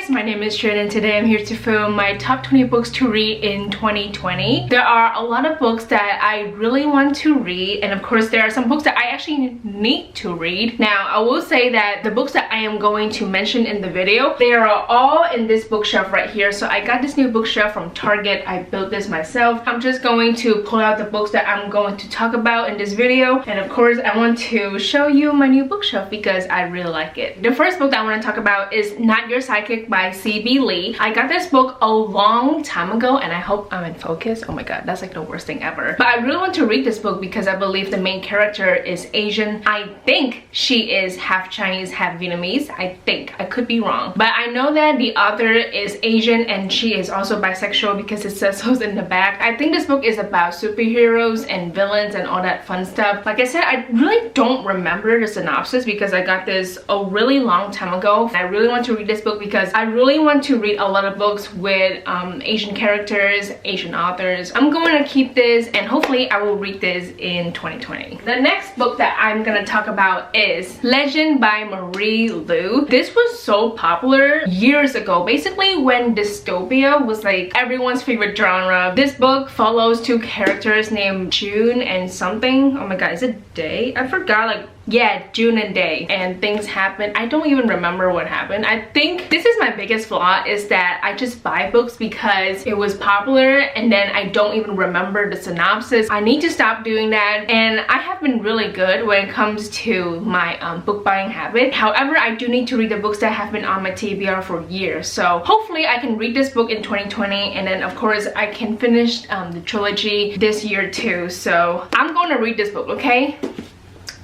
guys, my name is Trinh and today I'm here to film my top 20 books to read in 2020. There are a lot of books that I really want to read, and of course there are some books that I actually need to read. Now I will say that the books that I am going to mention in the video, they are all in this bookshelf right here. So I got this new bookshelf from Target. I built this myself. I'm just going to pull out the books that I'm going to talk about in this video, and of course I want to show you my new bookshelf because I really like it. The first book that I want to talk about is Not Your Psychic by C.B. Lee. I got this book a long time ago and I hope I'm in focus. Oh my god, that's like the worst thing ever. But I really want to read this book because I believe the main character is Asian. I think she is half Chinese, half Vietnamese. I think. I could be wrong. But I know that the author is Asian and she is also bisexual because it says so in the back. I think this book is about superheroes and villains and all that fun stuff. Like I said, I really don't remember the synopsis because I got this a really long time ago. I really want to read this book because I really want to read a lot of books with Asian characters, Asian authors. I'm going to keep this and hopefully I will read this in 2020. The next book that I'm going to talk about is Legend by Marie Lu. This was so popular years ago, basically when dystopia was like everyone's favorite genre. This book follows two characters named June and something. Oh my god, is it Day? I forgot, like, yeah, June and Day, and things happen. I don't even remember what happened. I think this is my biggest flaw, is that I just buy books because it was popular and then I don't even remember the synopsis. I need to stop doing that, and I have been really good when it comes to my book buying habit. However, I do need to read the books that have been on my TBR for years. So hopefully I can read this book in 2020, and then of course I can finish the trilogy this year too. So I'm going to read this book, okay?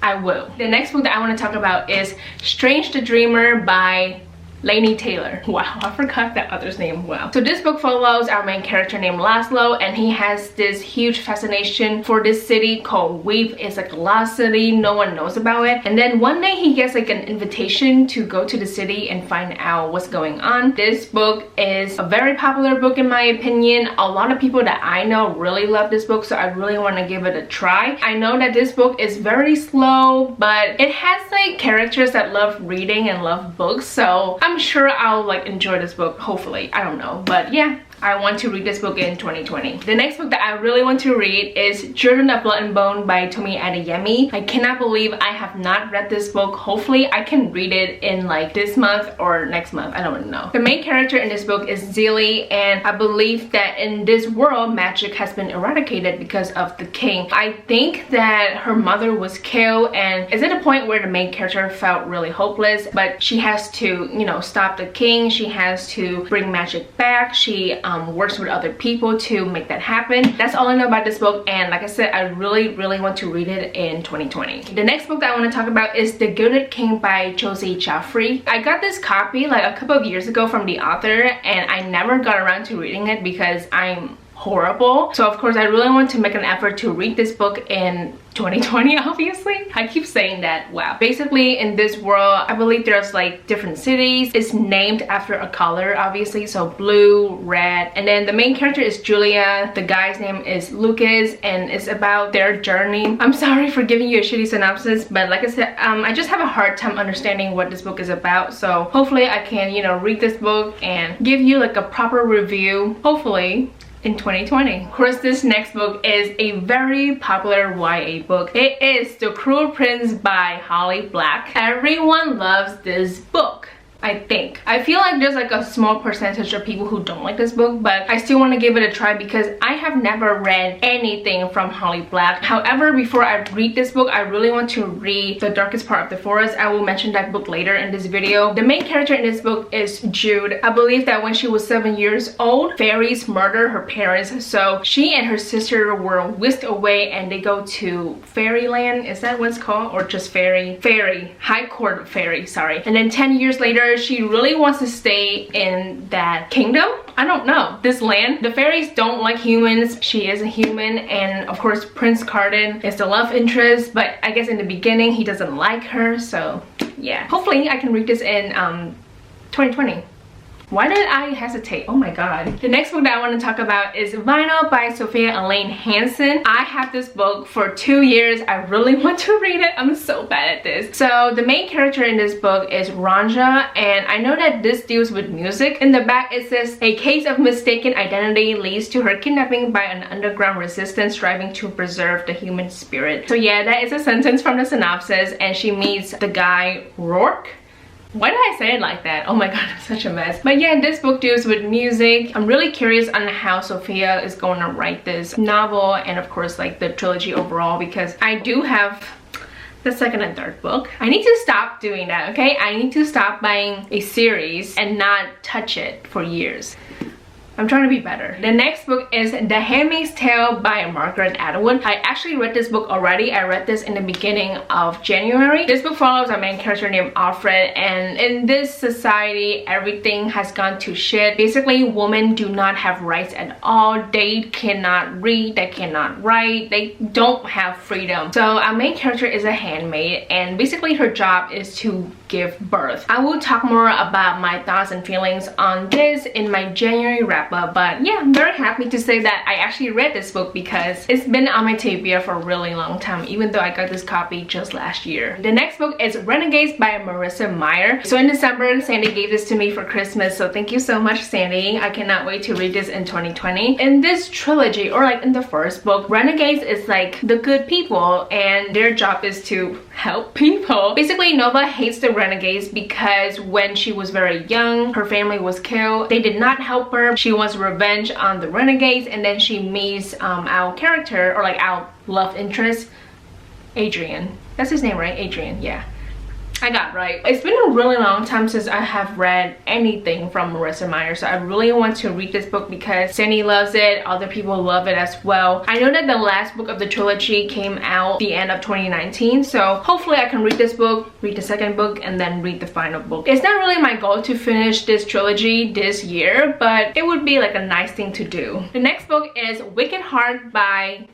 I will. The next book that I want to talk about is Strange the Dreamer by Laini Taylor. Wow, I forgot that other's name. Wow. So this book follows our main character named Laszlo, and he has this huge fascination for this city called Weep. It's like a lost city, no one knows about it. And then one day he gets like an invitation to go to the city and find out what's going on. This book is a very popular book in my opinion. A lot of people that I know really love this book, so I really want to give it a try. I know that this book is very slow, but it has like characters that love reading and love books, so I'm sure I'll like enjoy this book, hopefully. I don't know, but yeah, I want to read this book in 2020. The next book that I really want to read is Children of Blood and Bone by Tomi Adeyemi. I cannot believe I have not read this book. Hopefully I can read it in like this month or next month. I don't know. The main character in this book is Zili, and I believe that in this world magic has been eradicated because of the king. I think that her mother was killed, and it's at a point where the main character felt really hopeless, but she has to, you know, stop the king. She has to bring magic back. She works with other people to make that happen. That's all I know about this book, and like I said, I really want to read it in 2020. The next book that I want to talk about is The Gilded King by Josie Jaffrey. I got this copy like a couple of years ago from the author, and I never got around to reading it because I'm horrible. So of course I really want to make an effort to read this book in 2020, obviously. I keep saying that. Wow. Basically in this world, I believe there's like different cities. It's named after a color, obviously, so blue, red, and then the main character is Julia. The guy's name is Lucas, and it's about their journey. I'm sorry for giving you a shitty synopsis, but like I said, I just have a hard time understanding what this book is about, so hopefully I can, you know, read this book and give you like a proper review, hopefully in 2020. Of course, this next book is a very popular YA book. It is The Cruel Prince by Holly Black. Everyone loves this book, I think. I feel like there's like a small percentage of people who don't like this book, but I still want to give it a try because I have never read anything from Holly Black. However, before I read this book, I really want to read The Darkest Part of the Forest. I will mention that book later in this video. The main character in this book is Jude. I believe that when she was 7 years old, fairies murdered her parents, so she and her sister were whisked away and they go to Fairyland. Is that what it's called? Or just Fairy? Fairy. High Court Fairy, sorry. And then 10 years later, she really wants to stay in that kingdom. I don't know, this land. The fairies don't like humans. She is a human, and of course Prince Carden is the love interest, but I guess in the beginning he doesn't like her, so yeah. Hopefully I can read this in 2020. Why did I hesitate? Oh my god. The next book that I want to talk about is Vinyl by Sophia Elaine Hansen. I have this book for 2 years. I really want to read it. I'm so bad at this. So the main character in this book is Ranja, and I know that this deals with music. In the back it says, a case of mistaken identity leads to her kidnapping by an underground resistance striving to preserve the human spirit. So yeah, that is a sentence from the synopsis, and she meets the guy Rourke. Why did I say it like that? Oh my god, I'm such a mess. But yeah, this book deals with music. I'm really curious on how Sophia is going to write this novel, and of course like the trilogy overall, because I do have the second and third book. I need to stop doing that, okay? I need to stop buying a series and not touch it for years. I'm trying to be better. The next book is The Handmaid's Tale by Margaret Atwood. I actually read this book already. I read this in the beginning of January. This book follows a main character named Alfred, and in this society, everything has gone to shit. Basically, women do not have rights at all. They cannot read, they cannot write, they don't have freedom. So our main character is a handmaid, and basically her job is to give birth. I will talk more about my thoughts and feelings on this in my January wrap up, but yeah, I'm very happy to say that I actually read this book because it's been on my TBR for a really long time, even though I got this copy just last year. The next book is Renegades by Marissa Meyer. So in December, Sandy gave this to me for Christmas, so thank you so much, Sandy. I cannot wait to read this in 2020. In this trilogy, or like in the first book, Renegades is like the good people, and their job is to help people. Basically, Nova hates the Renegades because when she was very young, her family was killed. They did not help her. She wants revenge on the Renegades, and then she meets our character, or like our love interest, Adrian. That's his name, right? Adrian, yeah. I got it right. It's been a really long time since I have read anything from Marissa Meyer, so I really want to read this book because Sandy loves it, other people love it as well. I know that the last book of the trilogy came out the end of 2019, so hopefully I can read this book, read the second book, and then read the final book. It's not really my goal to finish this trilogy this year, but it would be like a nice thing to do. The next book is Wicked Heart by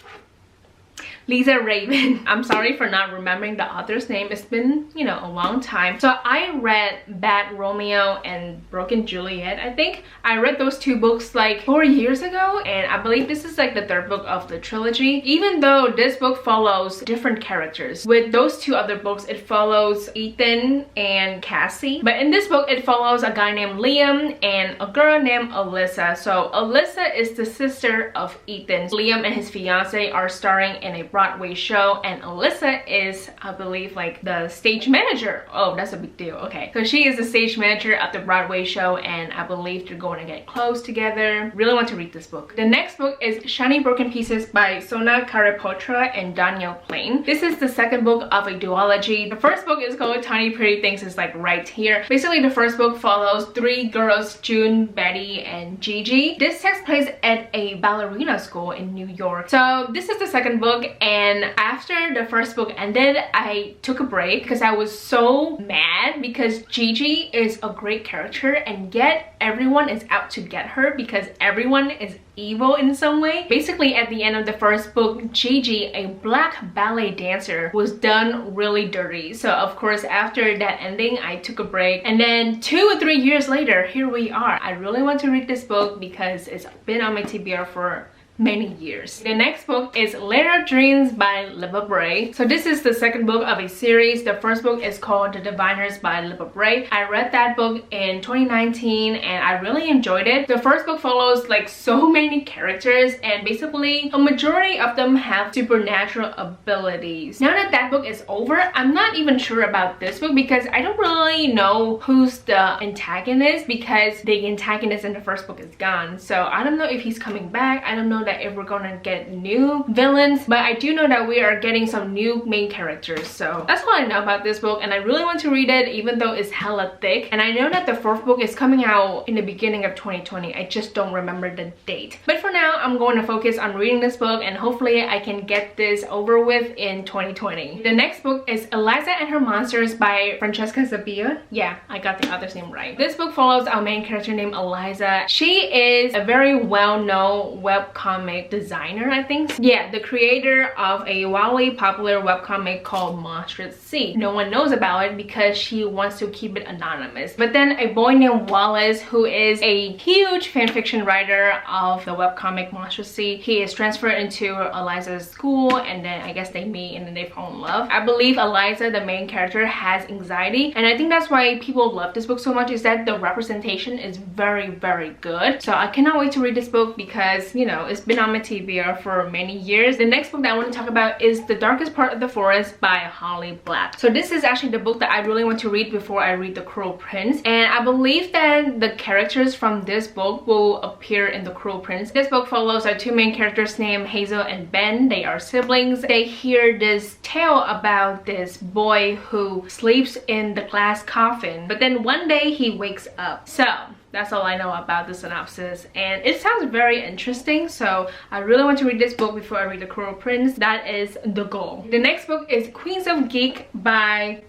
Lisa Raven. I'm sorry for not remembering the author's name. It's been, you know, a long time. So I read Bad Romeo and Broken Juliet, I think. I read those two books like 4 years ago, and I believe this is like the third book of the trilogy. Even though this book follows different characters. With those two other books, it follows Ethan and Cassie. But in this book, it follows a guy named Liam and a girl named Alyssa. So Alyssa is the sister of Ethan. Liam and his fiance are starring in a Broadway show, and Alyssa is, I believe, like the stage manager. Oh, that's a big deal. Okay, so she is the stage manager of the Broadway show, and I believe they're going to get close together. Really want to read this book. The next book is Shiny Broken Pieces by Sona Karipotra and Danielle Plain. This is the second book of a duology. The first book is called Tiny Pretty Things. It's like right here. Basically, the first book follows three girls, June, Betty, and Gigi. This takes place at a ballerina school in New York. So this is the second book, and after the first book ended, I took a break because I was so mad because Gigi is a great character, and yet everyone is out to get her because everyone is evil in some way. Basically, at the end of the first book, Gigi, a black ballet dancer, was done really dirty. So of course, after that ending, I took a break, and then 2 or 3 years later, here we are. I really want to read this book because it's been on my TBR for many years. The next book is Layer of Dreams by Libba Bray. So this is the second book of a series. The first book is called The Diviners by Libba Bray. I read that book in 2019 and I really enjoyed it. The first book follows like so many characters, and basically a majority of them have supernatural abilities. Now that that book is over, I'm not even sure about this book because I don't really know who's the antagonist, because the antagonist in the first book is gone. So I don't know if he's coming back. I don't know that if we're gonna get new villains, but I do know that we are getting some new main characters. So that's all I know about this book, and I really want to read it even though it's hella thick. And I know that the fourth book is coming out in the beginning of 2020. I just don't remember the date. But for now, I'm going to focus on reading this book, and hopefully I can get this over with in 2020. The next book is Eliza and Her Monsters by Francesca Zappia. Yeah, I got the author's name right. This book follows our main character named Eliza. She is a very well-known webcomic webcomic designer, I think. Yeah, the creator of a wildly popular webcomic called Monsters C. No one knows about it because she wants to keep it anonymous. But then a boy named Wallace, who is a huge fanfiction writer of the webcomic Monsters C, he is transferred into Eliza's school, and then I guess they meet and then they fall in love. I believe Eliza, the main character, has anxiety, and I think that's why people love this book so much, is that the representation is very, very good. So I cannot wait to read this book because, you know, it's been on my TBR for many years. The next book that I want to talk about is The Darkest Part of the Forest by Holly Black. So this is actually the book that I really want to read before I read The Cruel Prince, and I believe that the characters from this book will appear in The Cruel Prince. This book follows our two main characters named Hazel and Ben. They are siblings. They hear this tale about this boy who sleeps in the glass coffin, but then one day he wakes up. So that's all I know about the synopsis, and it sounds very interesting, so I really want to read this book before I read The Cruel Prince. That is the goal. The next book is Queens of Geek by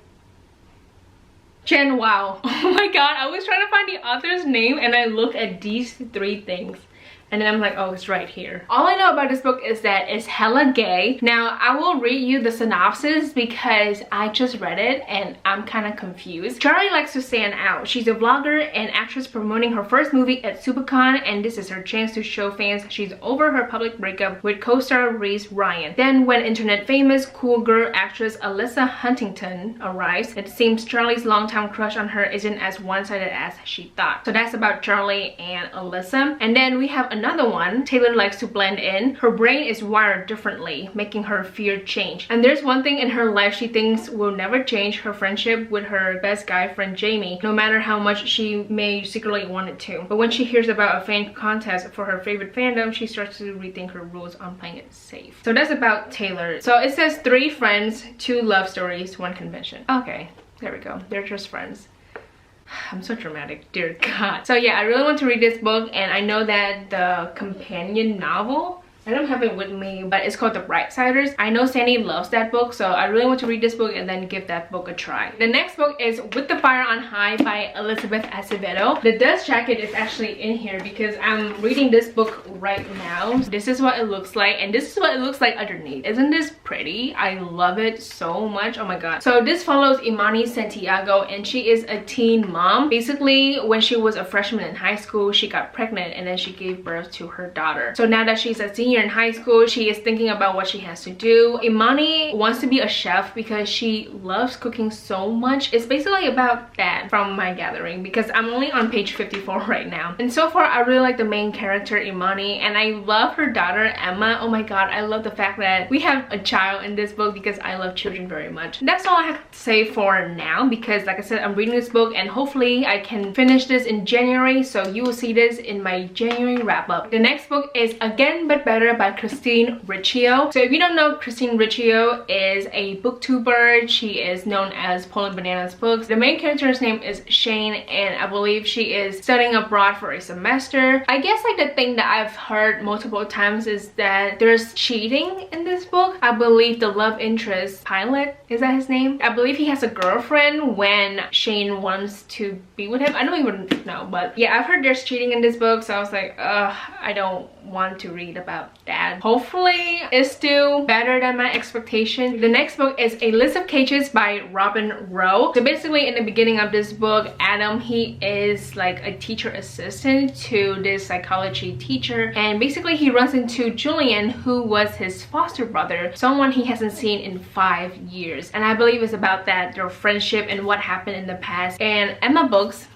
Jen. Wow. Oh my god, I was trying to find the author's name and I look at these three things and then I'm like, oh, it's right here. All I know about this book is that it's hella gay. Now, I will read you the synopsis because I just read it and I'm kind of confused. Charlie likes to stand out. She's a vlogger and actress promoting her first movie at SuperCon, and this is her chance to show fans she's over her public breakup with co-star Reese Ryan. Then when internet famous cool girl actress Alyssa Huntington arrives, it seems Charlie's longtime crush on her isn't as one-sided as she thought. So that's about Charlie and Alyssa. And then we have another one. Taylor likes to blend in. Her brain is wired differently, making her fear change. And there's one thing in her life she thinks will never change: her friendship with her best guy friend Jamie, no matter how much she may secretly want it to. But when she hears about a fan contest for her favorite fandom, she starts to rethink her rules on playing it safe. So that's about Taylor. So it says 3 friends, 2 love stories, 1 convention. Okay, there we go. They're just friends. I'm so dramatic, dear god. So yeah, I really want to read this book, and I know that the companion novel, I don't have it with me, but it's called The Brightsiders. I know Sandy loves that book, so I really want to read this book and then give that book a try. The next book is With the Fire on High by Elizabeth Acevedo. The dust jacket is actually in here because I'm reading this book right now. This is what it looks like, and this is what it looks like underneath. Isn't this pretty? I love it so much. Oh my god. So this follows Imani Santiago, and she is a teen mom. Basically, when she was a freshman in high school, she got pregnant and then she gave birth to her daughter. So now that she's a senior in high school, she is thinking about what she has to do. Imani wants to be a chef because she loves cooking so much. It's basically about that from my gathering, because I'm only on page 54 right now. And so far, I really like the main character, Imani, and I love her daughter, Emma. Oh my god, I love the fact that we have a child in this book because I love children very much. That's all I have to say for now, because like I said, I'm reading this book and hopefully I can finish this in January, so you will see this in my January wrap up. The next book is Again But Better by Christina Ricci. So if you don't know, Christina Ricci is a booktuber. She is known as Poland Bananas Books. The main character's name is Shane, and I believe she is studying abroad for a semester. I guess like the thing that I've heard multiple times is that there's cheating in this book. I believe the love interest, Pilot, is that his name? I believe he has a girlfriend when Shane wants to be with him. I don't even know, but yeah, I've heard there's cheating in this book, so I was like, ugh, I don't want to read about that. Hopefully it's still better than my expectation. The next book is A List of Cages by Robin Rowe. So basically in the beginning of this book, Adam, he is like a teacher assistant to this psychology teacher, and basically he runs into Julian, who was his foster brother, someone he hasn't seen in 5 years, and I believe it's about that, their friendship and what happened in the past. And Emma Books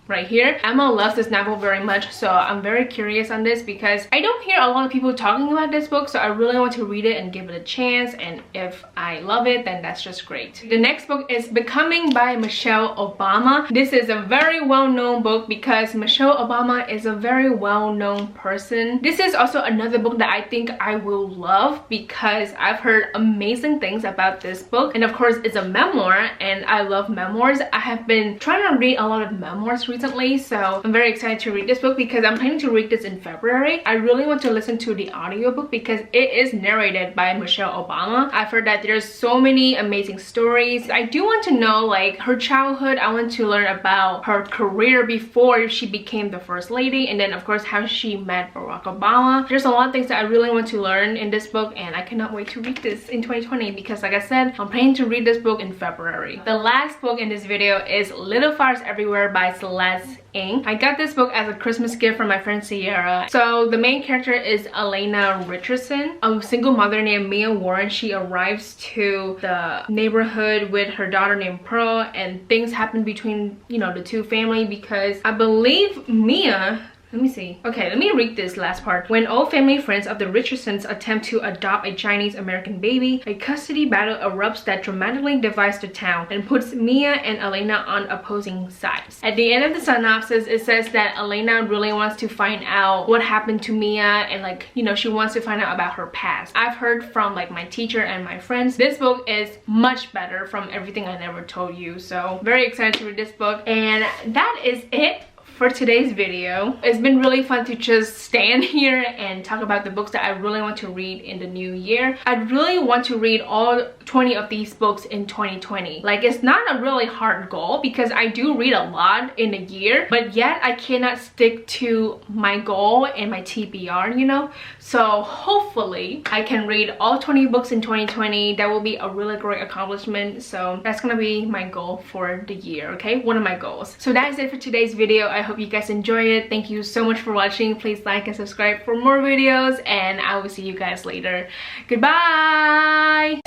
right here, Emma loves this novel very much, so I'm very curious on this because I don't hear a lot of people talking about this book, so I really want to read it and give it a chance, and if I love it, then that's just great. The next book is Becoming by Michelle Obama. This is a very well-known book because Michelle Obama is a very well-known person. This is also another book that I think I will love because I've heard amazing things about this book, and of course it's a memoir and I love memoirs. I have been trying to read a lot of memoirs recently, recently, so I'm very excited to read this book because I'm planning to read this in February. I really want to listen to the audiobook because it is narrated by Michelle Obama. I've heard that there's so many amazing stories. I do want to know like her childhood. I want to learn about her career before she became the first lady, and then of course how she met Barack Obama. There's a lot of things that I really want to learn in this book, and I cannot wait to read this in 2020 because like I said, I'm planning to read this book in February. The last book in this video is Little Fires Everywhere by Celeste Ng. I got this book as a Christmas gift from my friend Sierra. So the main character is Elena Richardson, a single mother named Mia Warren. She arrives to the neighborhood with her daughter named Pearl, and things happen between, you know, the two family because I believe Mia, let me see. Okay, let me read this last part. When old family friends of the Richardsons attempt to adopt a Chinese-American baby, a custody battle erupts that dramatically divides the town and puts Mia and Elena on opposing sides. At the end of the synopsis, it says that Elena really wants to find out what happened to Mia, and like, you know, she wants to find out about her past. I've heard from like my teacher and my friends, this book is much better from everything I never told you. So very excited to read this book, and that is it for today's video. It's been really fun to just stand here and talk about the books that I really want to read in the new year. I really want to read all 20 of these books in 2020. Like, it's not a really hard goal because I do read a lot in a year, but yet I cannot stick to my goal and my TBR, you know? So hopefully I can read all 20 books in 2020. That will be a really great accomplishment. So that's gonna be my goal for the year, okay? One of my goals. So that is it for today's video. I hope you guys enjoy it. Thank you so much for watching. Please like and subscribe for more videos, and I will see you guys later. Goodbye!